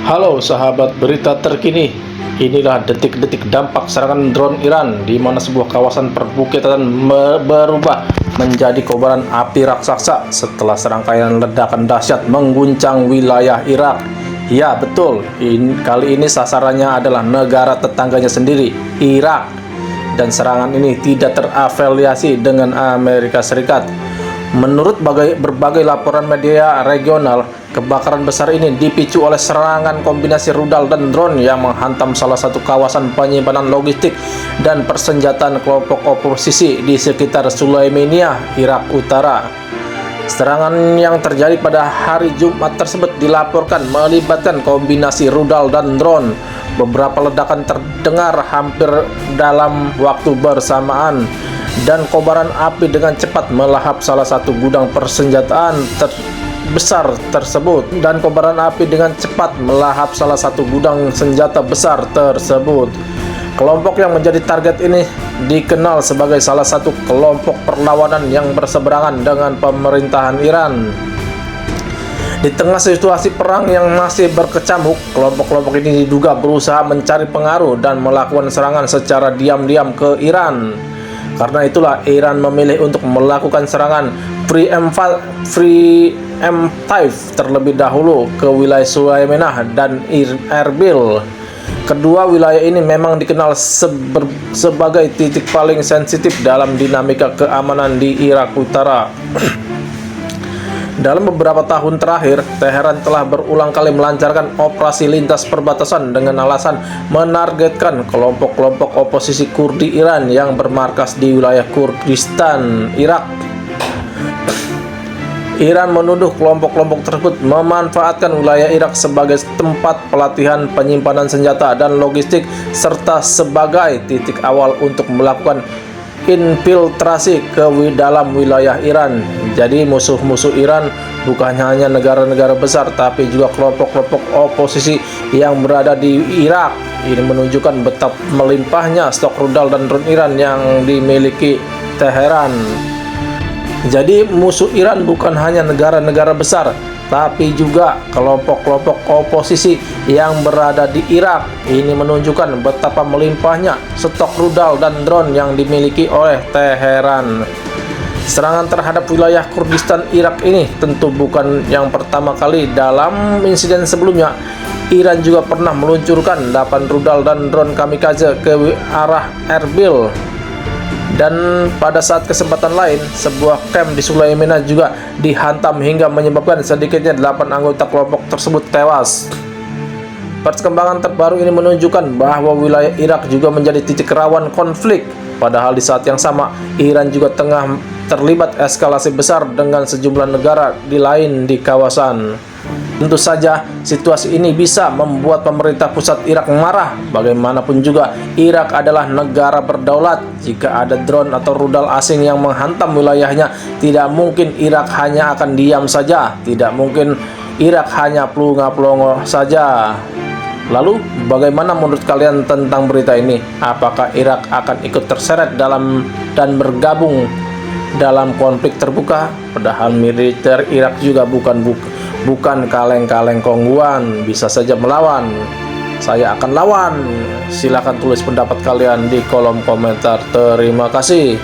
Halo sahabat berita terkini, inilah detik-detik dampak serangan drone Iran di mana sebuah kawasan perbukitan berubah menjadi kobaran api raksasa setelah serangkaian ledakan dahsyat mengguncang wilayah Irak. Ya betul, kali ini sasarannya adalah negara tetangganya sendiri, Irak. Dan serangan ini tidak terafiliasi dengan Amerika Serikat. Menurut berbagai laporan media regional, kebakaran besar ini dipicu oleh serangan kombinasi rudal dan drone yang menghantam salah satu kawasan penyimpanan logistik dan persenjataan kelompok oposisi di sekitar Sulaimaniyah, Irak Utara. Serangan yang terjadi pada hari Jumat tersebut dilaporkan melibatkan kombinasi rudal dan drone. Beberapa ledakan terdengar hampir dalam waktu bersamaan, dan kobaran api dengan cepat melahap salah satu gudang persenjataan besar tersebut. Senjata besar tersebut. Kelompok yang menjadi target ini dikenal sebagai salah satu kelompok perlawanan yang berseberangan dengan pemerintahan Iran. Di tengah situasi perang yang masih berkecamuk, kelompok-kelompok ini diduga berusaha mencari pengaruh dan melakukan serangan secara diam-diam ke Iran. Karena itulah Iran memilih untuk melakukan serangan preemptive terlebih dahulu ke wilayah Sulaimaniyah dan Erbil. Kedua wilayah ini memang dikenal sebagai titik paling sensitif dalam dinamika keamanan di Irak Utara. Dalam beberapa tahun terakhir, Teheran telah berulang kali melancarkan operasi lintas perbatasan dengan alasan menargetkan kelompok-kelompok oposisi Kurdi Iran yang bermarkas di wilayah Kurdistan, Irak. Iran menuduh kelompok-kelompok tersebut memanfaatkan wilayah Irak sebagai tempat pelatihan, penyimpanan senjata dan logistik, serta sebagai titik awal untuk melakukan infiltrasi ke dalam wilayah Iran. Jadi musuh-musuh Iran bukan hanya negara-negara besar, tapi juga kelompok-kelompok oposisi yang berada di Irak. Ini menunjukkan betapa melimpahnya stok rudal dan drone Iran yang dimiliki Teheran. Jadi musuh Iran bukan hanya negara-negara besar, tapi juga kelompok-kelompok oposisi yang berada di Irak. Ini menunjukkan betapa melimpahnya stok rudal dan drone yang dimiliki oleh Teheran. Serangan terhadap wilayah Kurdistan Irak ini tentu bukan yang pertama kali. Dalam insiden sebelumnya, Iran juga pernah meluncurkan 8 rudal dan drone kamikaze ke arah Erbil. Dan pada saat kesempatan lain, sebuah kamp di Sulaimaniyah juga dihantam hingga menyebabkan sedikitnya 8 anggota kelompok tersebut tewas. Perkembangan terbaru ini menunjukkan bahwa wilayah Irak juga menjadi titik rawan konflik. Padahal di saat yang sama, Iran juga tengah terlibat eskalasi besar dengan sejumlah negara lain di kawasan. Tentu saja situasi ini bisa membuat pemerintah pusat Irak marah. Bagaimanapun juga, Irak adalah negara berdaulat. Jika ada drone atau rudal asing yang menghantam wilayahnya, tidak mungkin Irak hanya akan diam saja. Tidak mungkin Irak hanya pelongo saja. Lalu, bagaimana menurut kalian tentang berita ini? Apakah Irak akan ikut terseret dalam dan bergabung dalam konflik terbuka? Padahal militer Irak juga bukan kaleng-kaleng kongguan, bisa saja melawan. Saya akan lawan. Silakan tulis pendapat kalian di kolom komentar. Terima kasih.